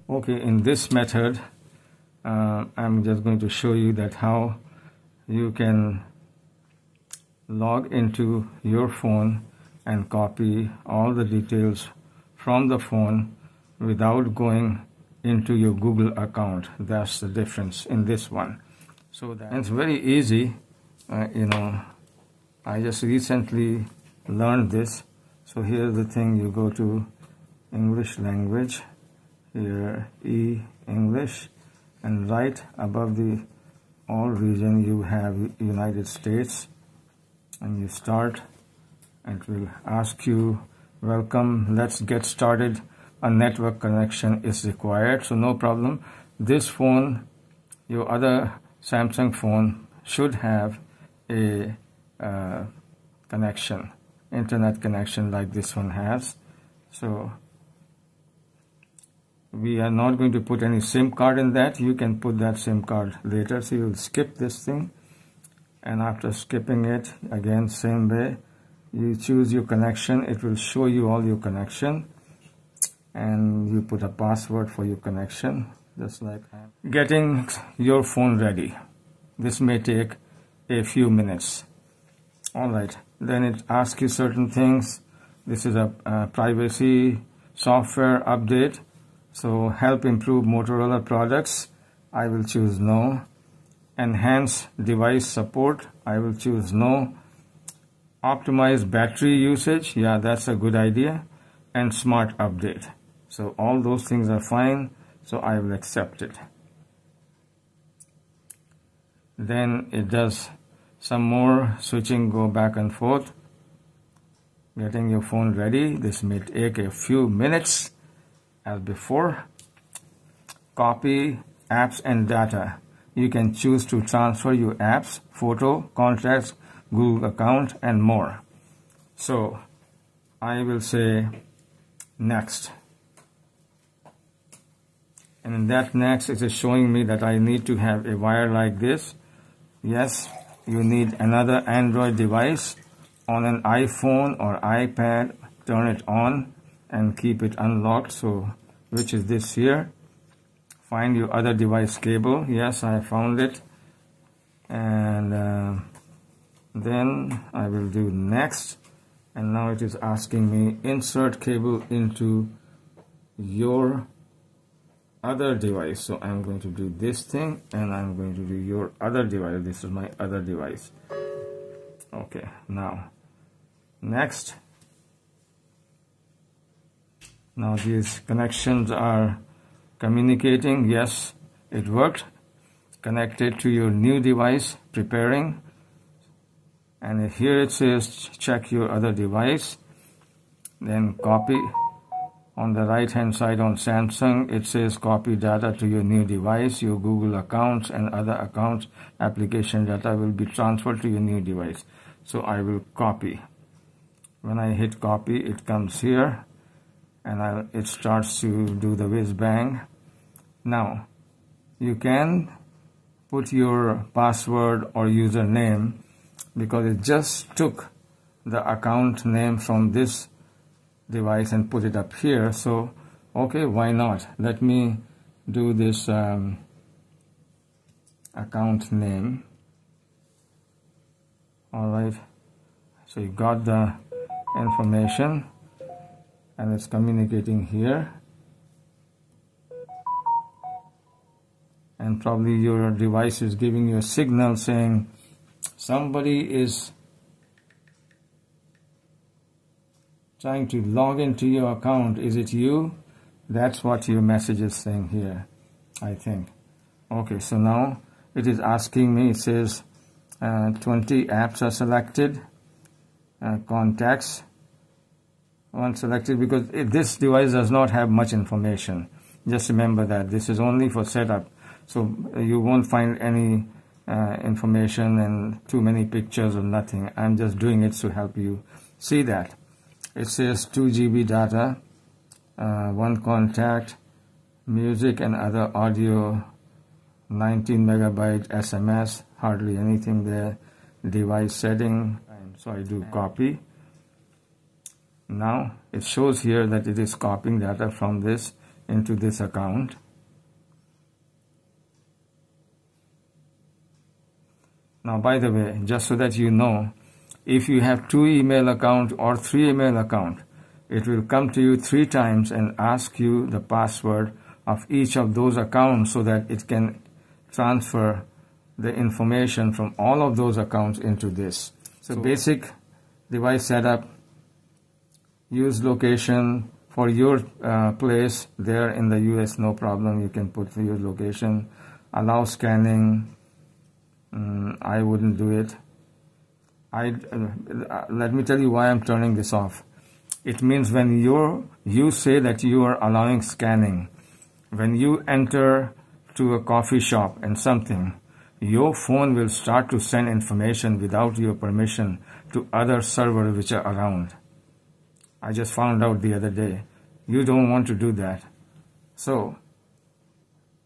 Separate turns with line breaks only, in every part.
Okay, in this method, I'm just going to show you that how you can log into your phone and copy all the details from the phone without going into your Google account. That's the difference in this one. So it's very easy. I just recently learned this. So here's the thing: you go to English language, here English, and right above the all region you have United States, and you start, and it will ask you, welcome, let's get started. A network connection is required, so no problem. This phone, your other Samsung phone, should have a connection, internet connection like this one has. So we are not going to put any SIM card in that. You can put that SIM card later. So you'll skip this thing, and after skipping it, again same way, you choose your connection. It will show you all your connection, and you put a password for your connection, just like that. Getting your phone ready. This may take a few minutes. Alright, then it asks you certain things. This is a privacy software update. So help improve Motorola products. I will choose no. Enhance device support. I will choose no. Optimize battery usage. Yeah, that's a good idea. And smart update. So all those things are fine. So I will accept it. Then it does some more switching, go back and forth. Getting your phone ready. This may take a few minutes. As before, copy apps and data. You can choose to transfer your apps, photo, contacts, Google account, and more. So I will say next. And in that next, it is showing me that I need to have a wire like this. Yes, you need another Android device on an iPhone or iPad. Turn it on and keep it unlocked. So which is this here. Find your other device cable. Yes, I found it. And then I will do next. And now it is asking me insert cable into your other device. So I'm going to do this thing, and I'm going to do your other device. This is my other device. Okay, now next. Now these connections are communicating. Yes, it worked. Connected to your new device, preparing. And here it says check your other device. Then copy. On the right hand side on Samsung, it says copy data to your new device. Your Google accounts and other accounts application data will be transferred to your new device. So I will copy. When I hit copy, it comes here. And it starts to do the whiz bang. Now, you can put your password or username, because it just took the account name from this device and put it up here. So, okay, why not? Let me do this account name. Alright, so you got the information. And it's communicating here, and probably your device is giving you a signal saying somebody is trying to log into your account. Is it you? That's what your message is saying here, I think. Okay, so now it is asking me, it says 20 apps are selected, contacts one selected, because this device does not have much information. Just remember that this is only for setup, so you won't find any information and too many pictures or nothing. I'm just doing it to help you see that. It says 2 GB data, 1 contact, music and other audio, 19 megabyte SMS, hardly anything there, device setting, so I do copy. Now it shows here that it is copying data from this into this account. Now, by the way, just so that you know, if you have 2 email accounts or 3 email accounts, it will come to you 3 times and ask you the password of each of those accounts so that it can transfer the information from all of those accounts into this. So basic device setup, use location for your place there in the US, no problem, you can put your location. Allow scanning, I wouldn't do it. Let me tell you why I'm turning this off. It means when you say that you are allowing scanning, when you enter to a coffee shop and something, your phone will start to send information without your permission to other servers which are around. I just found out the other day. You don't want to do that. So,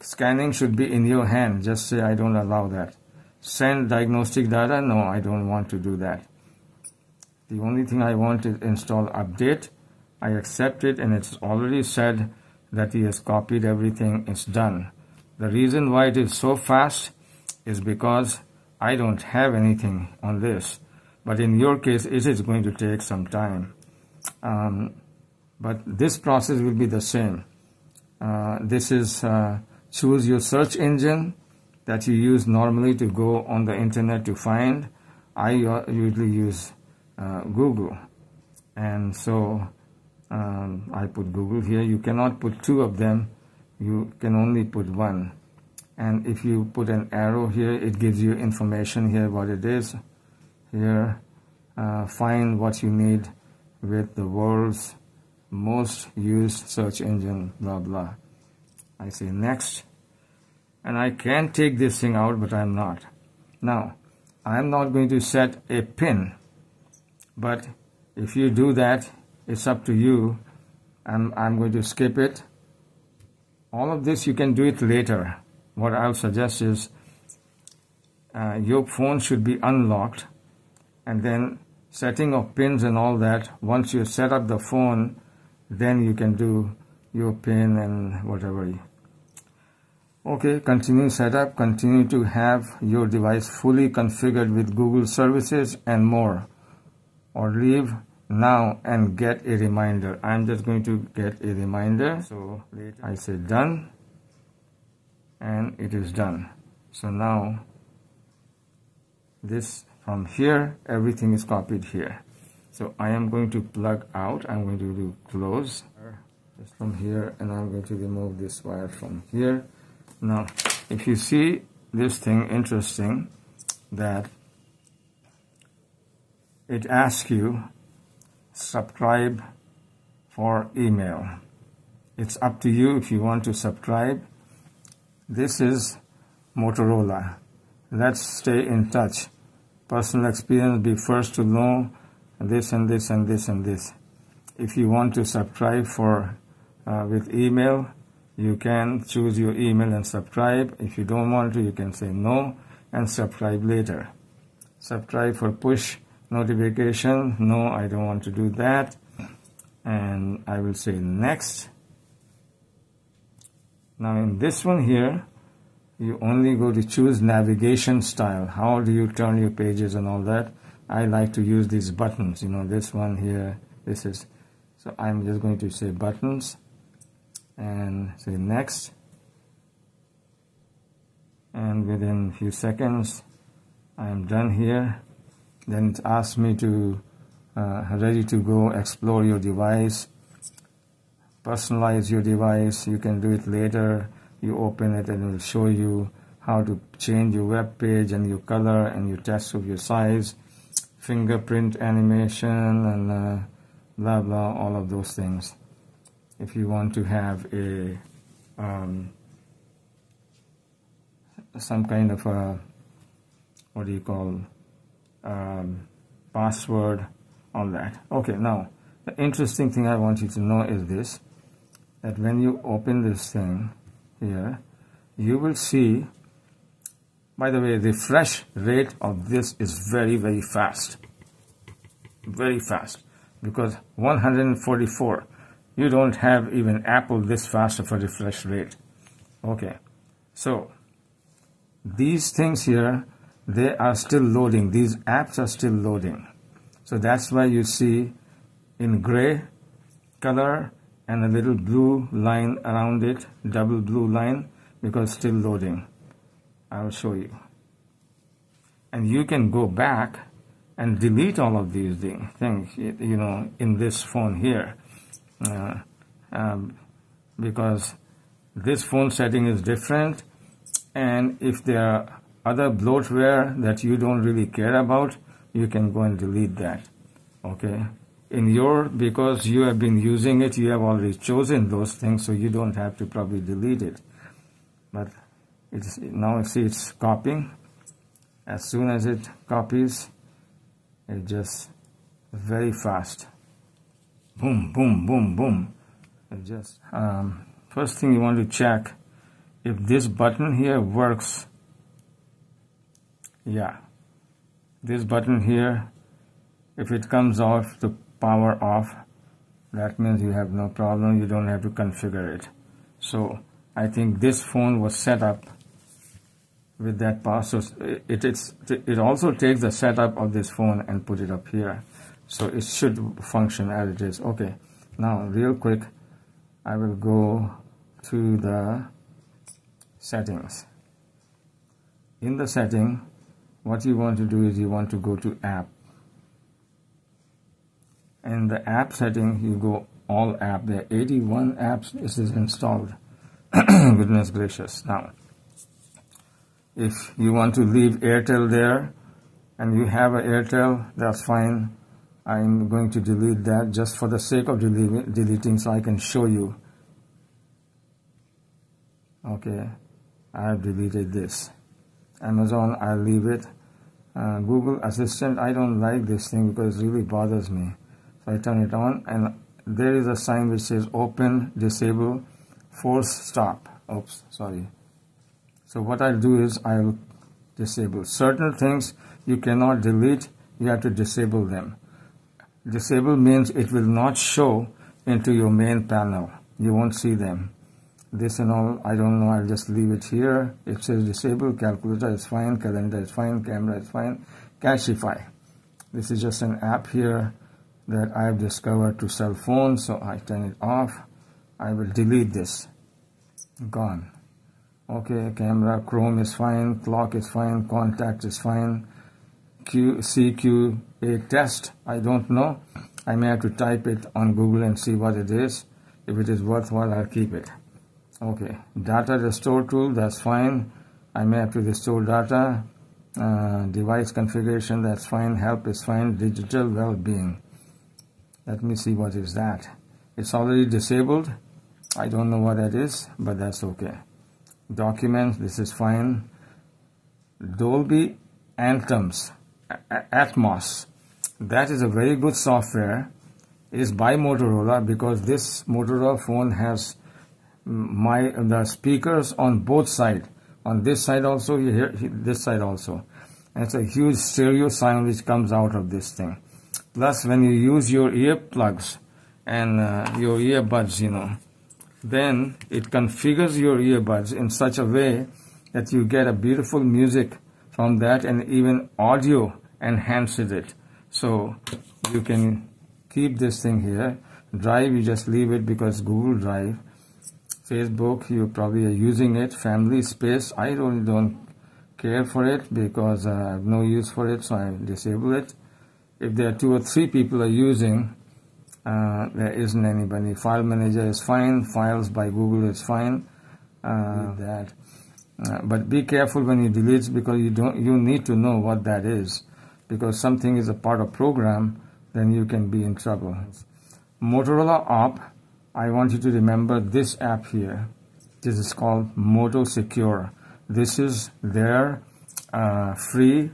scanning should be in your hand. Just say, I don't allow that. Send diagnostic data? No, I don't want to do that. The only thing I want is install update. I accept it, and it's already said that he has copied everything. It's done. The reason why it is so fast is because I don't have anything on this. But in your case, it is going to take some time. But this process will be the same. This is choose your search engine that you use normally to go on the internet to find. I usually use Google, and so I put Google here. You cannot put 2 of them, you can only put 1. And if you put an arrow here, it gives you information here what it is. Here, find what you need with the world's most used search engine, blah blah. I say next, and I can take this thing out, but I'm not. Now, I'm not going to set a pin, but if you do that, it's up to you. I'm going to skip it. All of this you can do it later. What I'll suggest is your phone should be unlocked, and then setting of pins and all that. Once you set up the phone, then you can do your pin and whatever. Okay, continue setup. Continue to have your device fully configured with Google services and more. Or leave now and get a reminder. I'm just going to get a reminder. So I say done, and it is done. So now this from here, everything is copied here. So I am going to plug out. I'm going to do close just from here, and I'm going to remove this wire from here. Now, if you see this thing interesting, that it asks you subscribe for email. It's up to you if you want to subscribe. This is Motorola. Let's stay in touch. Personal experience, be first to know this and this and this and this. If you want to subscribe for with email, you can choose your email and subscribe. If you don't want to, you can say no and subscribe later. Subscribe for push notification. No, I don't want to do that. And I will say next. Now in this one here, you only go to choose navigation style. How do you turn your pages and all that? I like to use these buttons. You know, this one here, this is. So I'm just going to say buttons and say next. And within a few seconds, I'm done here. Then it asks me to ready to go explore your device, personalize your device. You can do it later. You open it and it will show you how to change your web page and your color and your text of your size, fingerprint animation, and blah blah, all of those things. If you want to have a some kind of a, what do you call, password, all that. Okay, now the interesting thing I want you to know is this, that when you open this thing here, you will see, by the way, the refresh rate of this is very, very fast. Very fast. Because 144. You don't have even Apple this fast of a refresh rate. Okay, so these things here, they are still loading. These apps are still loading. So that's why you see in gray color and a little blue line around it, double blue line, because still loading. I'll show you. And you can go back and delete all of these things, you know, in this phone here. Because this phone setting is different, and if there are other bloatware that you don't really care about, you can go and delete that. Okay, because you have been using it, you have already chosen those things, so you don't have to probably delete it. But it's now, see, it's copying. As soon as it copies, it just very fast, boom, boom, boom, boom. It just first thing you want to check if this button here works. Yeah, this button here, if it comes off, the power off, that means you have no problem. You don't have to configure it. So I think this phone was set up with that power. So it also takes the setup of this phone and put it up here. So it should function as it is. Okay, now real quick, I will go to the settings. In the setting, what you want to do is you want to go to app. In the app setting, you go all app. There are 81 apps. This is installed. Goodness gracious. Now, if you want to leave Airtel there and you have an Airtel, that's fine. I'm going to delete that just for the sake of deleting, so I can show you. Okay, I have deleted this. Amazon, I'll leave it. Google Assistant, I don't like this thing because it really bothers me. So I turn it on, and there is a sign which says open, disable, force stop. Oops, sorry. So what I'll do is I'll disable. Certain things you cannot delete, you have to disable them. Disable means it will not show into your main panel. You won't see them. This and all, I don't know, I'll just leave it here. It says disable, calculator is fine, calendar is fine, camera is fine, Cashify. This is just an app here that I've discovered to sell phones, so I turn it off. I will delete this. Gone. Okay, camera, Chrome is fine, clock is fine, contact is fine, CQA test, I don't know. I may have to type it on Google and see what it is. If it is worthwhile, I'll keep it. Okay, data restore tool, that's fine. I may have to restore data. Device configuration, that's fine. Help is fine. Digital well-being. Let me see what is that. It's already disabled. I don't know what that is, but that's okay. Documents, this is fine. Dolby Atmos. That is a very good software. It is by Motorola, because this Motorola phone has the speakers on both sides. On this side also, you hear this side also. And it's a huge stereo sound which comes out of this thing. Plus, when you use your earplugs and your earbuds, you know, then it configures your earbuds in such a way that you get a beautiful music from that, and even audio enhances it. So you can keep this thing here. Drive, you just leave it because Google Drive. Facebook, you probably are using it. Family space, I really don't care for it because I have no use for it, so I disable it. If there are 2 or 3 people are using, there isn't anybody. File manager is fine. Files by Google is fine. But be careful when you delete, because you need to know what that is. Because something is a part of program, then you can be in trouble. Motorola app, I want you to remember this app here. This is called Moto Secure. This is their free,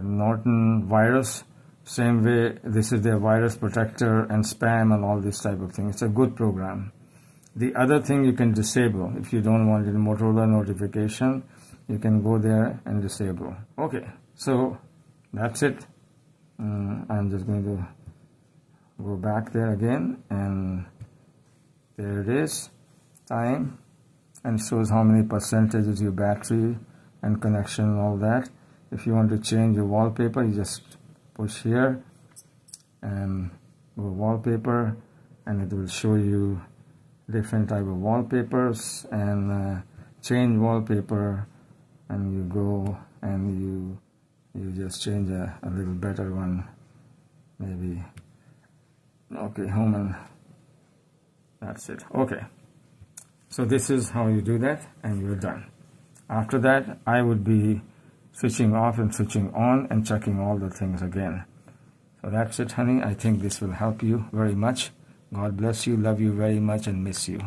Norton virus. Same way, this is their virus protector and spam and all this type of thing. It's a good program. The other thing you can disable. If you don't want any Motorola notification, you can go there and disable. Okay, so that's it. I'm just going to go back there again, and there it is, time, and shows how many percentage is your battery and connection and all that. If you want to change your wallpaper, you just push here and go wallpaper, and it will show you different type of wallpapers, and change wallpaper, and you go and you just change a little better one, maybe. Okay, home, and that's it. Okay, so this is how you do that, and you're done. After that, I would be switching off and switching on and checking all the things again. So that's it, honey. I think this will help you very much. God bless you, love you very much, and miss you.